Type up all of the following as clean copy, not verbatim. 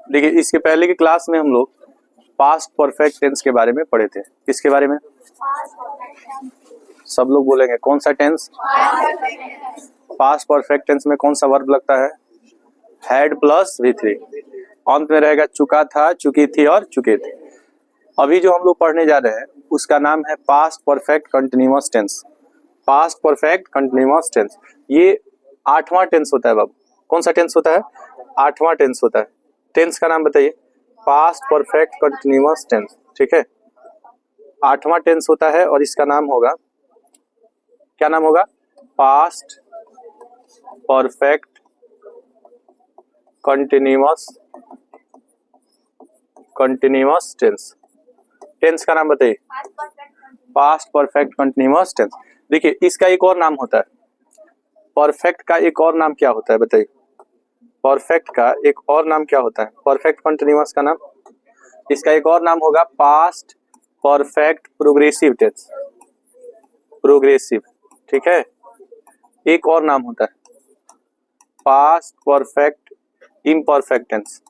देखिए इसके पहले की क्लास में हम लोग पास्ट परफेक्ट टेंस के बारे में पढ़े थे। किसके बारे में? सब लोग बोलेंगे कौन सा टेंस? पास्ट परफेक्ट टेंस में कौन सा वर्ब लगता है? Had plus V3। अंत में रहेगा चुका था, चुकी थी और चुके थे। अभी जो हम लोग पढ़ने जा रहे हैं उसका नाम है past perfect continuous tense. Past perfect continuous tense ये 8वां टेंस होता है बाबू। कौन सा टेंस होता है? 8वां टेंस होता है। टेंस का नाम बताइए। पास्ट परफेक्ट कंटिन्यूअस टेंस, ठीक है। 8वां टेंस होता है और इसका नाम होगा, क्या नाम होगा? Past perfect continuous tense. Tense का नाम बताइए। Past perfect continuous tense. देखिए इसका एक और नाम होता है। परफेक्ट का एक और नाम क्या होता है बताइए? परफेक्ट का एक और नाम क्या होता है? परफेक्ट कंटिन्यूअस का नाम, इसका एक और नाम होगा past perfect progressive tense. Progressive, ठीक है। एक और नाम होता है past perfect imperfect tense.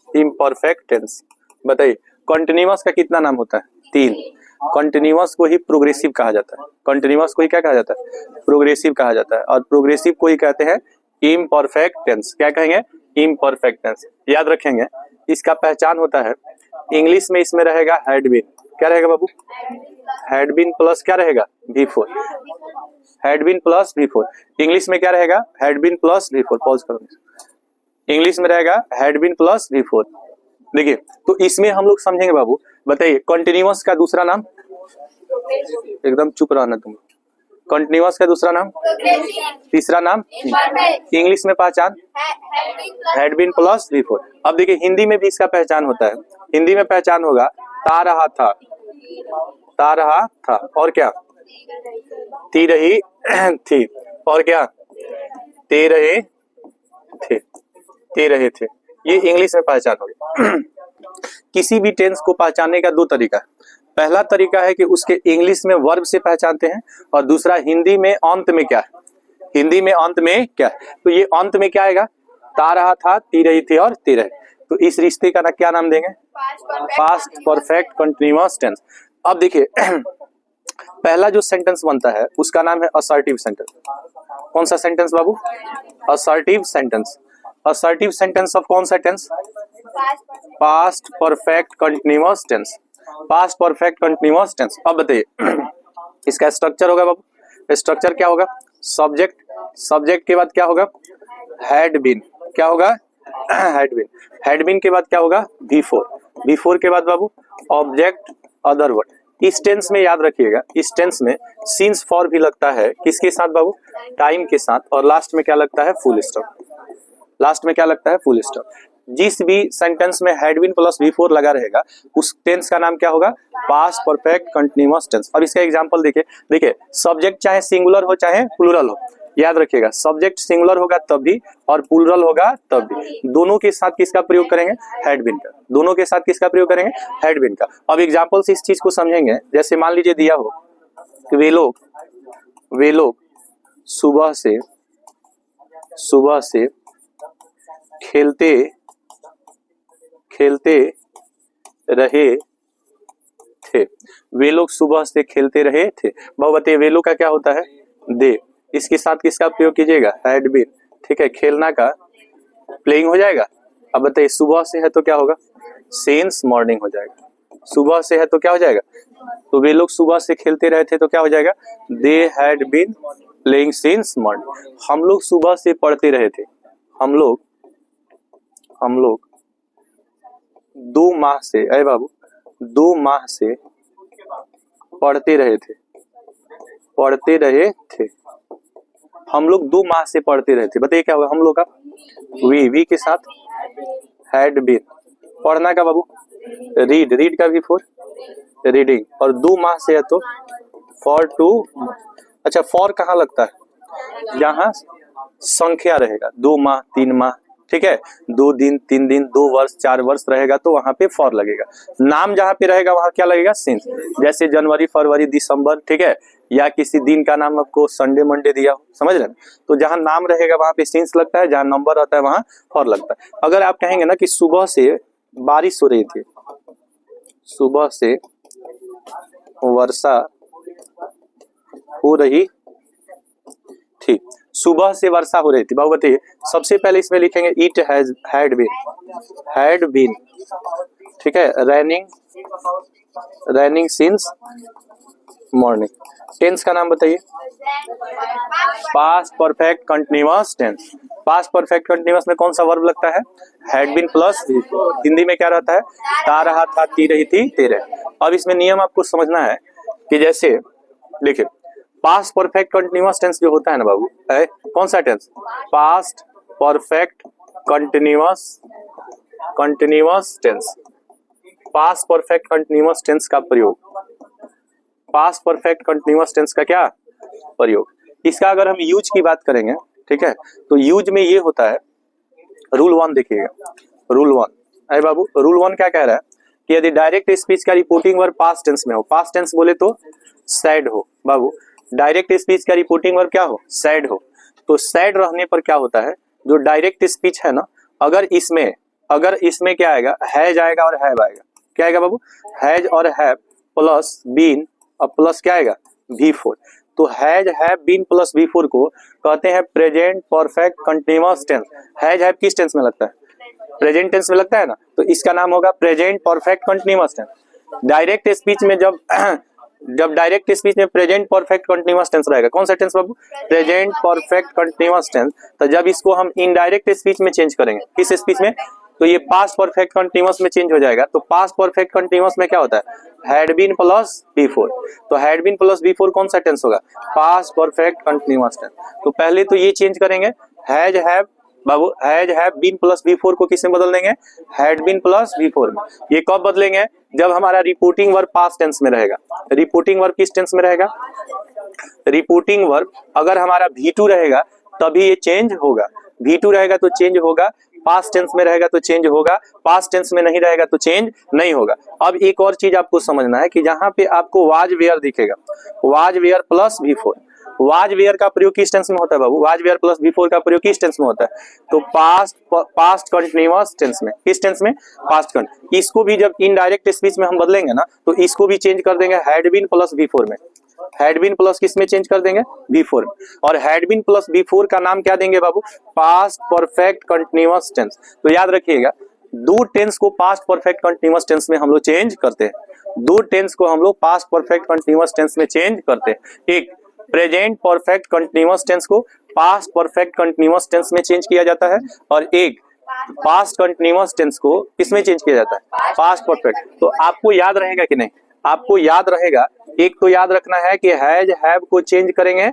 Imperfect tense. बताइए कंटिन्यूअस का कितना नाम होता है? 3। कंटिन्यूअस को ही प्रोग्रेसिव कहा जाता है। कंटिन्यूअस को ही क्या कहा जाता है? प्रोग्रेसिव कहा जाता है। और प्रोग्रेसिव को ही कहते हैं इम्परफेक्ट टेंस। क्या कहेंगे? Imperfect tense. याद रखेंगे इसका पहचान होता है, इंग्लिश में इसमें रहेगा हैड बीन। क्या रहेगा बाबू? हैड बीन प्लस क्या रहेगा? V4। Had been plus V4। English में क्या रहेगा? Had been plus V4। Pause करो। इंग्लिश में रहेगा हैड बीन प्लस V4। देखिए तो इसमें हम लोग समझेंगे बाबू। बताइए कंटिन्यूअस का दूसरा नाम, एकदम चुप रहना तुम। कंटिन्यूअस का दूसरा नाम, तीसरा नाम, इंग्लिश में पहचान हैड बीन प्लस V4। अब देखिए हिंदी में भी इसका पहचान होता है। हिंदी में पहचान होगा ता रहा था, ता रहा था, और क्या? ती रही थी, और क्या? ते रहे थे, ते रहे थे। ये इंग्लिश में पहचान होगी। किसी भी टेंस को पहचानने का 2 तरीका है। पहला तरीका है कि उसके इंग्लिश में वर्ब से पहचानते हैं, और दूसरा हिंदी में अंत में क्या है? हिंदी में अंत में क्या है? तो ये अंत में क्या आएगा? ता रहा था, ती रही थी और ते रहे। तो इस रिश्ते का ना क्या नाम देंगे? Past perfect continuous tense. अब देखिए पहला जो सेंटेंस बनता है उसका नाम है असर्टिव सेंटेंस। कौन सा सेंटेंस बाबू? Assertive sentence. Assertive sentence of कौन सा tense? Past perfect continuous tense. Past perfect continuous tense. अब बताइए इसका स्ट्रक्चर होगा बाबू। स्ट्रक्चर क्या होगा? सब्जेक्ट, सब्जेक्ट के बाद क्या होगा? Had been. क्या होगा? Had been. हैड बीन के बाद क्या होगा? V4। V4 के बाद बाबू ऑब्जेक्ट अदर वर्ड। इस टेंस में याद रखिएगा, इस टेंस में सिंस फॉर भी लगता है किसके साथ बाबू? टाइम के साथ। और लास्ट में क्या लगता है? Full stop. लास्ट में क्या लगता है? Full stop. जिस भी सेंटेंस में हैड बीन प्लस V4 लगा रहेगा उस टेंस का नाम क्या होगा? Past perfect continuous tense. अब इसका एग्जांपल देखिए। देखिए सब्जेक्ट चाहे सिंगुलर हो चाहे प्लूरल हो, याद रखिएगा सब्जेक्ट सिंगुलर होगा तब भी और प्लूरल होगा तब भी, दोनों के साथ किसका प्रयोग करेंगे? हैड बीन का। दोनों के साथ किसका प्रयोग करेंगे? हैड बीन का। अब एग्जाम्पल से इस चीज को समझेंगे। जैसे मान लीजिए दिया हो कि वे लोग सुबह से खेलते रहे थे। वे लोग सुबह से खेलते रहे थे। भाव बताइए वे लोग का क्या होता है? दे। इसके साथ किसका प्रयोग कीजिएगा? हैड बीन, ठीक है। खेलना का प्लेइंग हो जाएगा। अब बताइए सुबह से है तो क्या होगा? सिंस मॉर्निंग हो जाएगा। सुबह से है तो क्या हो जाएगा? तो वे लोग सुबह से खेलते रहे थे तो क्या हो जाएगा? They had been playing since morning. हम लोग सुबह से पढ़ते रहे थे। हम लोग 2 माह से, अरे बाबू 2 माह से पढ़ते रहे थे। हम लोग 2 माह से पढ़ते रहे थे। बताइए क्या होगा? हम लोग का वी के साथ हैड बीन। पढ़ना का बाबू रीड का V4 रीडिंग। और 2 माह से है तो फॉर 2। अच्छा फॉर कहाँ लगता है? जहां संख्या रहेगा 2 माह 3 माह, ठीक है। 2 दिन 3 दिन 2 वर्ष 4 वर्ष रहेगा तो वहां पे फॉर लगेगा। नाम जहां पे रहेगा वहां क्या लगेगा? सिंस। जैसे जनवरी फरवरी दिसंबर, ठीक है। या किसी दिन का नाम आपको संडे मंडे दिया हो, समझ रहे हैं। तो जहां नाम रहेगा वहां पे सिंस लगता है, जहां नंबर आता है वहां फॉर लगता है। अगर आप कहेंगे ना कि सुबह से बारिश हो रही थी, सुबह से वर्षा हो रही थी, सुबह से वर्षा हो रही थी, बाबू बताइए सबसे पहले इसमें लिखेंगे इट हैज हैड बीन, ठीक है, रैनिंग सिंस मॉर्निंग। टेंस का नाम बताइए, past perfect continuous tense. Past perfect continuous में कौन सा वर्ब लगता है, हैड बीन प्लस हिंदी में क्या रहता है, ता रहा था, ती रही थी, ते रहे। अब इसमें नियम आपको समझना है कि जैसे देखिए पास्ट परफेक्ट कंटिन्यूअस टेंस जो होता है ना बाबू, कौन सा tense, past perfect continuous tense. Past perfect continuous tense का प्रयोग, पास्ट परफेक्ट कंटिन्यूअस टेंस का क्या प्रयोग, इसका अगर हम यूज की बात करेंगे, ठीक है, तो यूज में ये होता है, रूल 1 देखिएगा, रूल 1 है बाबू, रूल 1 क्या कह रहा है कि यदि डायरेक्ट स्पीच का रिपोर्टिंग वर्ब पास्ट टेंस में हो, पास्ट टेंस बोले तो सैड हो बाबू, डायरेक्ट स्पीच का रिपोर्टिंग वर्ब क्या हो, सैड हो, तो सैड रहने पर क्या होता है, जो डायरेक्ट स्पीच है ना, अगर इसमें क्या आएगा, हैज आएगा और हैव आएगा, क्या आएगा बाबू, हैज और हैव प्लस बीन और प्लस क्या आएगा, V4। तो has have been plus V4 को कहते हैं present perfect continuous tense. Has have किस टेंस में लगता है, प्रेजेंट टेंस में लगता है ना, तो इसका नाम होगा present perfect continuous tense. Direct speech में जब डायरेक्ट स्पीच में प्रेजेंट परफेक्ट कंटिन्यूअस टेंस रहेगा, कौन सा टेंस बाबू, प्रेजेंट परफेक्ट कंटिन्यूअस टेंस। तो जब इसको हम इनडायरेक्ट स्पीच में चेंज करेंगे, किस स्पीच में, तो ये पास्ट परफेक्ट कंटिन्यूअस में चेंज हो जाएगा। तो पास्ट परफेक्ट कंटिन्यूअस में क्या होता है, हैड बीन प्लस V4। तो हैड बीन प्लस V4 कौन सा टेंस होगा, पास्ट परफेक्ट कंटिन्यूअस टेंस। तो पहले तो ये चेंज करेंगे, हैज हैव बाबू, has have been plus V4 को किसमें बदल देंगे, हैड बीन प्लस V4 में। ये कब बदलेंगे, जब हमारा रिपोर्टिंग वर्ब पास्ट टेंस में रहेगा। रिपोर्टिंग वर्ब किस टेंस में रहेगा, रिपोर्टिंग वर्ब अगर हमारा V2 रहेगा तभी ये चेंज होगा, V2 रहेगा तो चेंज होगा, पास्ट टेंस में रहेगा तो चेंज होगा, पास्ट टेंस में नहीं रहेगा तो चेंज नहीं होगा। अब एक और चीज आपको समझना है कि जहां पे आपको वाज वेयर दिखेगा, was were plus V4, was were का प्रयोग किस टेंस में होता है बाबू, वाज वेयर प्लस V4 का प्रयोग किस टेंस में होता है, तो पास्ट कंटिन्यूअस टेंस में, किस टेंस में, पास्ट कंटिन्यूअस। इसको भी जब इनडायरेक्ट स्पीच में हम बदलेंगे ना, तो इसको भी चेंज कर देंगे हैड बीन प्लस V4 में, हैड बीन प्लस किस में चेंज कर देंगे, V4 में। और हैड बीन प्लस V4 का नाम क्या देंगे बाबू, पास्ट परफेक्ट कंटिन्यूअस टेंस। तो याद रखिएगा, दो टेंस को पास्ट परफेक्ट कंटिन्यूअस टेंस में हम लोग चेंज करते हैं, दो टेंस को हम लोग पास्ट परफेक्ट कंटिन्यूअस टेंस में चेंज करते हैं। एक प्रेजेंट परफेक्ट कंटिन्यूअस टेंस को पास्ट परफेक्ट कंटिन्यूअस टेंस में चेंज किया जाता है, और एक पास्ट कंटिन्यूअस टेंस को किसमें चेंज किया जाता है, पास्ट परफेक्ट। तो आपको याद रहेगा कि नहीं, आपको याद रहेगा, एक तो याद रखना है कि हैज हैव को चेंज करेंगे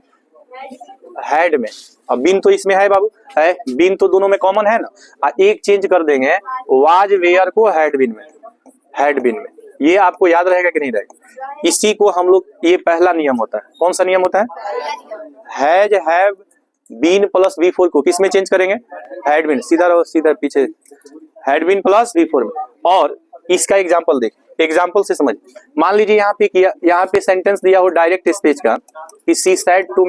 हैड में, अब बीन तो इसमें है बाबू, है बीन तो दोनों में कॉमन है ना, एक चेंज कर देंगे वाज वेयर को हैड बीन में। ये आपको याद रहेगा कि नहीं रहेगा, इसी को हम लोग, ये पहला नियम होता है, कौन सा नियम होता है, has have been plus V4 को किस में चेंज करेंगे, हैड बीन, सीधा रहो, सीधा पीछे, हैड बीन प्लस V4 में। और इसका एग्जांपल देख, एग्जाम्पल से समझ, मान लीजिए यहाँ पे सेंटेंस दिया हो डायरेक्ट स्पीच का कि शी सेड टू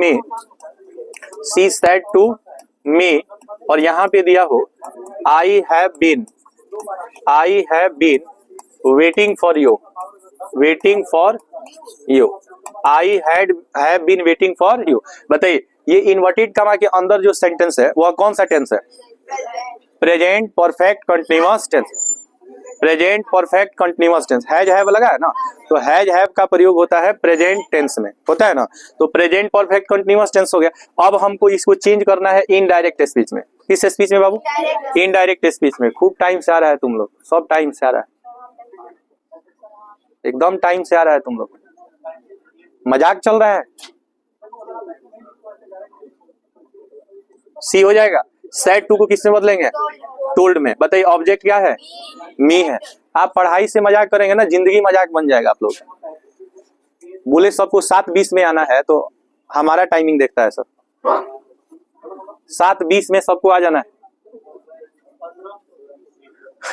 मी, और यहाँ पे दिया हो I have been waiting for you, I have been waiting for you. बताइए ये इन्वर्टेड कमा के अंदर जो सेंटेंस है वह कौन सा टेंस है, present perfect continuous tense, present perfect continuous tense. Has have लगा है ना, तो हैज हैव का प्रयोग होता है प्रेजेंट टेंस में, होता है ना, तो प्रेजेंट परफेक्ट कंटिन्यूअस टेंस हो गया। अब हमको इसको चेंज करना है इनडायरेक्ट स्पीच में, किस स्पीच में बाबू, इनडायरेक्ट स्पीच में। खूब टाइम से आ रहा है तुम लोग, सब टाइम से आ रहा है, एकदम टाइम से आ रहा है तुम लोग, मजाक चल रहा है। सी हो जाएगा, सेड टू को किसमें बदलेंगे, टोल्ड में। बताइए ऑब्जेक्ट क्या है, मी है। आप पढ़ाई से मजाक करेंगे ना, जिंदगी मजाक बन जाएगा। आप लोग बोले सबको 7:20 में आना है, तो हमारा टाइमिंग देखता है सब, 7:20 में सबको आ जाना है।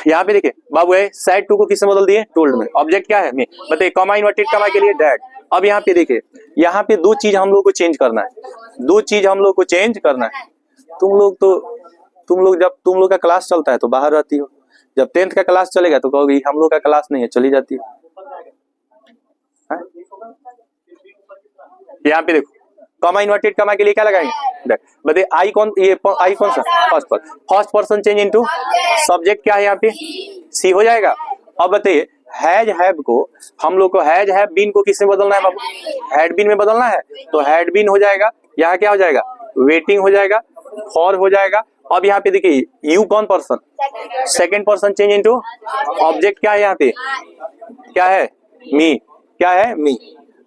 यहाँ पे देखिए बाबू है, सेड टू को किसमें बदल दिए, टोल्ड में। ऑब्जेक्ट क्या है, मी। बताइए कॉमा इन्वर्टेड कॉमा के लिए डैड, अब यहाँ पे देखिए, यहाँ पे दो चीज हम लोग को चेंज करना है, दो चीज हम लोग को चेंज करना है। तुम लोग जब तुम लोग का क्लास चलता है तो बाहर रहती हो, जब 10th का क्लास चलेगा तो कहोगी हम लोग का क्लास नहीं है, चली जाती हो। यहाँ पे देखो, कॉमा इन्वर्टेड कॉमा के लिए क्या लगाएंगे, बताइए आई कौन, ये आई कौन सा, first person change into subject क्या है यहाँ पे, सी हो जाएगा। अब बताइए हैज हैव को हम लोग को हैज हैव बीन को किसमें बदलना है बाबू, हैड बीन में बदलना है, तो हैड बीन हो जाएगा, यहाँ क्या हो जाएगा, वेटिंग हो जाएगा, फॉर हो जाएगा। अब यहाँ पे देखिए यू कौन person, second person change into object क्या है यहाँ पे, क्या है, मी, क्या है, मी,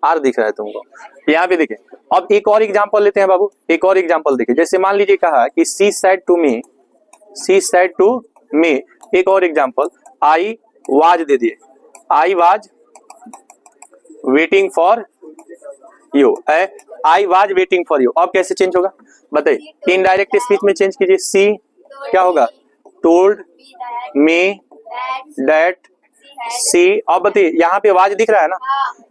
आर दिख रहा है तुमको। यहाँ पे देखिए, अब एक और एग्जांपल लेते हैं बाबू, एक और एग्जांपल देखिए, जैसे मान लीजिए कहा कि she said to me, she said to me, एक और एग्जांपल आई वाज दे दिए, I was waiting for you, I was waiting for you. अब कैसे चेंज होगा बताइए, इनडायरेक्ट स्पीच में चेंज कीजिए, सी क्या होगा, टोल्ड मी दैट सी। अब बताइए यहाँ पे वाज दिख रहा है ना,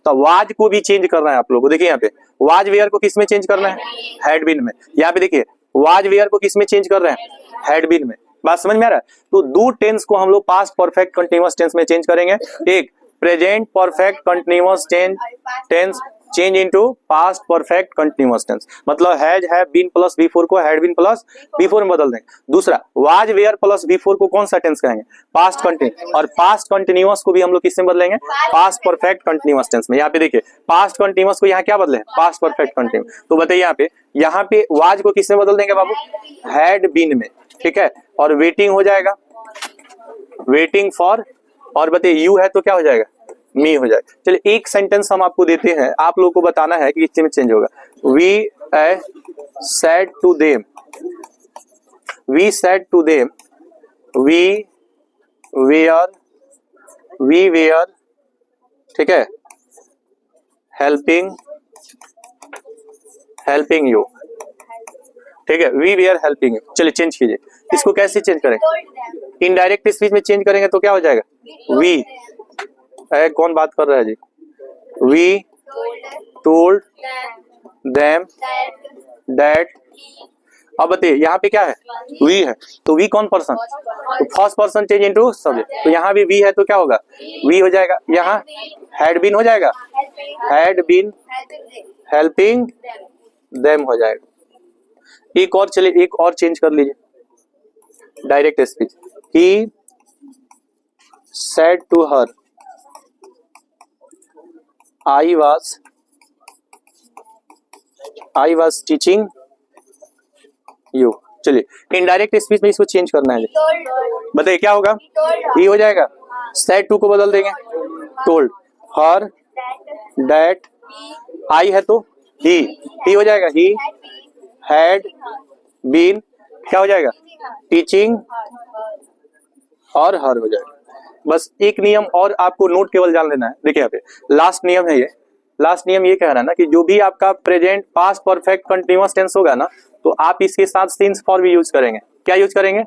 तो वाज को भी चेंज करना है आप लोगों को। देखिए यहाँ पे वाज वेयर को किस में चेंज करना है, हैड बीन में। यहाँ पे देखिए वाज वेयर को किस में चेंज कर रहे हैं, हैड बीन में। बात समझ में आ रहा है? तो दो टेंस को हम लोग पास्ट परफेक्ट कंटीन्यूअस टेंस में चेंज करेंगे। एक present perfect continuous tense change into past perfect continuous tense, मतलब has have been plus before को हैड बीन प्लस बिफोर में बदल देंगे। दूसरा वाज वेयर प्लस बिफोर को कौन सा टेंस कहेंगे, पास्ट कंटिन्यूअस, और पास्ट कंटीन्यूअस को भी हम लोग किससे बदलेंगे, पास्ट परफेक्ट कंटीन्यूअस टेंस में। यहाँ पे देखिए पास्ट कंटीन्यूअस को यहाँ क्या बदले, पास्ट परफेक्ट कंटीन्यूअस। तो बताइए यहाँ पे वाज को किसमें बदल देंगे बाबू, हैड बीन में, ठीक है, और वेटिंग हो जाएगा, वेटिंग फॉर, और बताइए यू है तो क्या हो जाएगा, मी हो जाएगा। चलिए एक सेंटेंस हम आपको देते हैं, आप लोगों को बताना है कि किस में चेंज होगा। We said to them, we said to them, we were, ठीक है, हेल्पिंग यू, ठीक है, वी वेयर हेल्पिंग यू। चलिए चेंज कीजिए, इसको कैसे चेंज करें, इनडायरेक्ट स्पीच में चेंज करेंगे तो क्या हो जाएगा, वी, कौन बात कर रहा है जी, वी टोल्ड देम दैट। अब बताइए यहाँ पे क्या है, वी है, तो वी कौन पर्सन, तो first person change into subject, तो यहाँ भी वी है तो क्या होगा, वी हो जाएगा। यहाँ हैड बीन हो जाएगा, हैड बीन हेल्पिंग देम हो जाएगा। एक और, चलिए एक और चेंज कर लीजिए, direct speech, he said to her I was teaching you। चलिए इनडायरेक्ट स्पीच में इसको चेंज करना है, बताइए क्या होगा, ही हो जाएगा, सेड टू को बदल देंगे, टोल्ड, हर दैट, आई है तो ही हो जाएगा, ही हैड बीन क्या हो जाएगा, टीचिंग, और हर हो जाएगा। बस एक नियम और आपको नोट केवल जान लेना है, देखिए यहाँ पे लास्ट नियम है, ये लास्ट नियम ये कह रहा है ना कि जो भी आपका present past perfect continuous tense होगा ना, तो आप इसके साथ सिंस फॉर भी यूज करेंगे। क्या यूज करेंगे,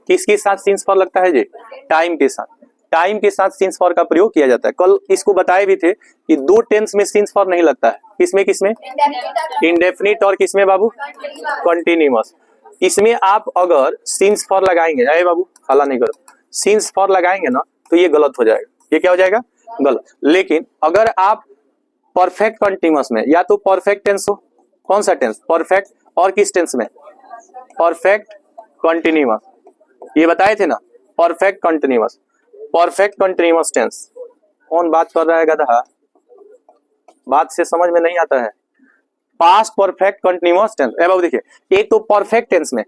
किसके साथ सिंस फॉर लगता है जी, टाइम के साथ, टाइम के साथ सिंस फॉर का प्रयोग किया जाता है। कल इसको बताए भी थे कि दो टेंस में सिंस फॉर नहीं लगता है, किसमें किसमें, इंडेफिनिट और किसमें बाबू, कंटीन्यूअस। इसमें आप अगर सिंस फॉर लगाएंगे, अरे बाबू हल्ला नहीं करो, सिंस फॉर लगाएंगे ना तो ये गलत हो जाएगा, ये क्या हो जाएगा, गलत। लेकिन अगर आप परफेक्ट कंटीन्यूअस में, या तो परफेक्ट टेंस हो, कौन सा टेंस, परफेक्ट, और किस टेंस में, परफेक्ट कंटीन्यूअस, ये बताए थे ना, perfect continuous, perfect continuous tense. कौन बात कर रहा है गधा, बात से समझ में नहीं आता है। पास्ट परफेक्ट कंटीन्यूअस टेंस, ए बाबू देखिए, एक तो परफेक्ट टेंस में,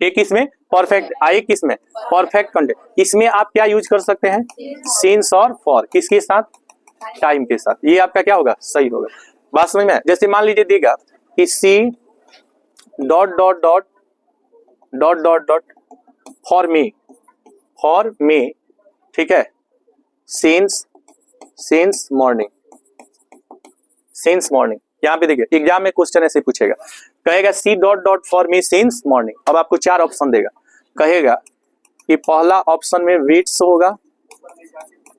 एक इसमें परफेक्ट, एक इसमें परफेक्ट कंटीन्यूअस, इसमें आप क्या यूज कर सकते हैं, सिंस और फॉर, किसके साथ, टाइम के साथ। ये आपका क्या होगा, सही होगा। बात समझ में, जैसे मान लीजिए देगा कि she dot dot dot dot dot dot for me, ठीक है, सिंस मॉर्निंग, यहाँ पे देखिए एग्जाम में क्वेश्चन ऐसे पूछेगा, कहेगा she dot dot for me since morning. अब आपको चार ऑप्शन देगा, कहेगा कि पहला ऑप्शन में वेट्स होगा,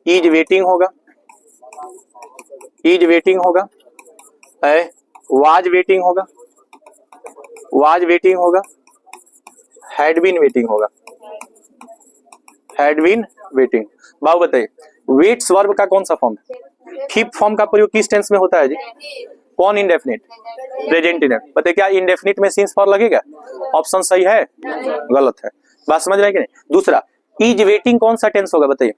इज वेटिंग होगा, इज वेटिंग होगा, वाज वेटिंग होगा, वाज वेटिंग होगा, हैड बीन वेटिंग होगा, हैड बीन वेटिंग। बाबू बताइए वेट्स वर्ब का कौन सा फॉर्म है? कीप फॉर्म का प्रयोग किस टेंस में होता है जी? कौन इंडेफिनिट? Present indefinite. बताइए क्या इंडेफिनिट में सिंस फॉर लगेगा? ऑप्शन सही है? गलत है। बात समझ रहे हैं कि नहीं? दूसरा इज वेटिंग कौन सा टेंस होगा बताइए?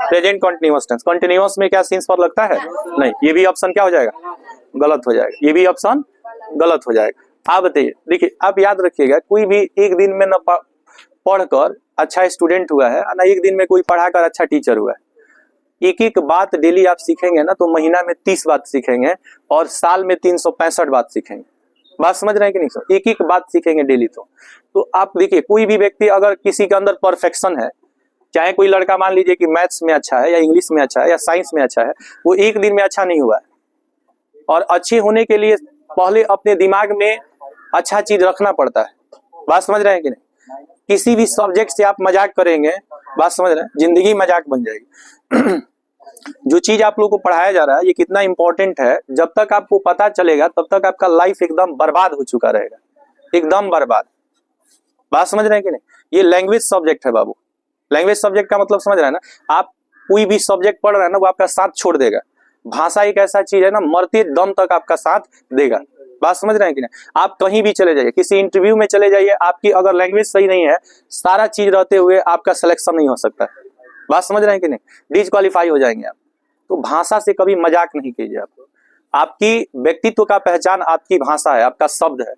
Present continuous tense. कंटिन्यूअस में क्या सिंस फॉर लगता है? नहीं। ये भी ऑप्शन क्या हो जाएगा? गलत हो जाएगा। ये भी ऑप्शन गलत हो जाएगा। आप बताइए, देखिए आप याद रखिएगा, कोई भी एक दिन में न पढ़कर अच्छा स्टूडेंट हुआ है, ना एक दिन में कोई पढ़ाकर अच्छा टीचर हुआ है। एक एक बात डेली आप सीखेंगे ना तो महीना में 30 बात सीखेंगे और साल में 365 बात सीखेंगे। बात समझ रहे हैं कि नहीं? एक एक बात सीखेंगे डेली। तो आप देखिए कोई भी व्यक्ति अगर किसी के अंदर परफेक्शन है, चाहे कोई लड़का मान लीजिए कि मैथ्स में अच्छा है या इंग्लिश में अच्छा है या साइंस में अच्छा है, वो एक दिन में अच्छा नहीं हुआ है। और अच्छे होने के लिए पहले अपने दिमाग में अच्छा चीज रखना पड़ता है। बात समझ रहे हैं कि नहीं? किसी भी सब्जेक्ट से आप मजाक करेंगे, बात समझ रहे हैं, जिंदगी मजाक बन जाएगी। जो चीज आप लोगों को पढ़ाया जा रहा है ये कितना इंपॉर्टेंट है, जब तक आपको पता चलेगा तब तक आपका लाइफ एकदम बर्बाद हो चुका रहेगा, एकदम बर्बाद। बात समझ रहे हैं कि नहीं? ये लैंग्वेज सब्जेक्ट है बाबू। लैंग्वेज सब्जेक्ट का मतलब समझ रहे हैं ना? आप कोई भी सब्जेक्ट पढ़ रहे हैं ना, वो आपका साथ छोड़ देगा। भाषा एक ऐसा चीज है ना, मरते दम तक आपका साथ देगा। बात समझ रहे हैं कि नहीं? आप कहीं भी चले जाइए, किसी इंटरव्यू में चले जाइए, आपकी अगर लैंग्वेज सही नहीं है, सारा चीज रहते हुए आपका सिलेक्शन नहीं हो सकता। बात समझ रहे हैं कि नहीं? डिस्क्वालीफाई हो जाएंगे आप। तो भाषा से कभी मजाक नहीं कीजिए। आपकी व्यक्तित्व का पहचान आपकी भाषा है, आपका शब्द है।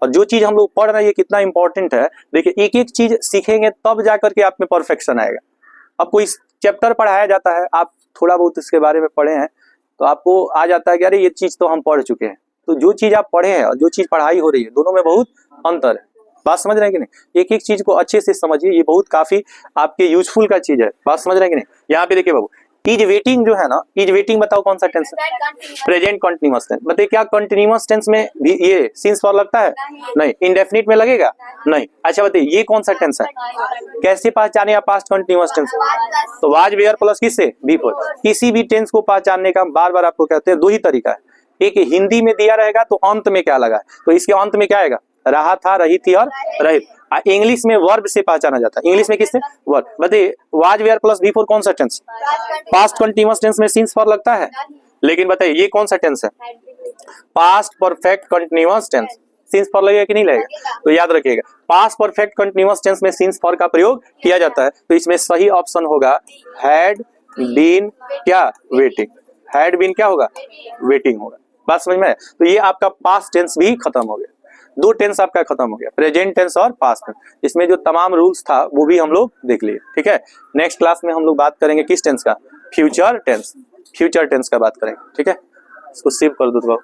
और जो चीज हम लोग पढ़ रहे हैं ये कितना इंपॉर्टेंट है। देखिए एक एक चीज सीखेंगे तब जाकर के आप में परफेक्शन आएगा। अब कोई चैप्टर पढ़ाया जाता है, आप थोड़ा बहुत इसके बारे में पढ़े हैं तो आपको आ जाता है कि अरे ये चीज तो हम पढ़ चुके हैं। तो जो चीज आप पढ़े हैं और जो चीज पढ़ाई हो रही है, दोनों में बहुत अंतर है। बात समझ रहे हैं कि नहीं? एक एक चीज को अच्छे से समझिए, ये बहुत काफी आपके यूजफुल का चीज है। बात समझ रहे हैं कि नहीं? यहाँ पे देखिए बाबू, इज वेटिंग जो है ना, इज वेटिंग बताओ कौन सा टेंस है? Present continuous tense. बताइए क्या कंटिन्यूअस टेंस में भी ये सिंस फॉर लगता है? नहीं। इंडेफिनिट में लगेगा? नहीं। अच्छा बताइए ये कौन सा टेंस है? कैसे पहचाने आप पास्ट कंटिन्यूअस टेंस? तो वाज वेयर प्लस किससे? बिफोर। किसी भी टेंस को पहचानने का बार बार आपको कहते हैं दो ही तरीका है। एक हिंदी में दिया रहेगा तो अंत में क्या लगा है, तो इसके अंत में क्या आएगा? रहा था, रही थी और रहित। इंग्लिश में वर्ब से पहचाना जाता है। इंग्लिश में किससे? वर्ब। बताइए वाज वेयर प्लस बिफोर कौन सा टेंस? पास्ट कंटिन्यूअस टेंस में सिंस फॉर लगता है। लेकिन बताइए ये कौन सा टेंस है? Past perfect continuous tense. Since for लगेगा कि नहीं लगेगा? तो याद रखिएगा पास्ट परफेक्ट कंटिन्यूअस टेंस में सिंस फॉर का प्रयोग किया जाता है। तो इसमें सही ऑप्शन होगा हैड बीन क्या? वेटिंग। हैड बीन क्या होगा? वेटिंग होगा। बात समझ में? तो ये आपका पास्ट टेंस भी खत्म हो गया। दो टेंस आपका खत्म हो गया, प्रेजेंट टेंस और पास्ट टेंस। इसमें जो तमाम रूल्स था वो भी हम लोग देख लिए। ठीक है, नेक्स्ट क्लास में हम लोग बात करेंगे किस टेंस का? Future tense. फ्यूचर टेंस का बात करेंगे। ठीक है, इसको सेव कर दो तो।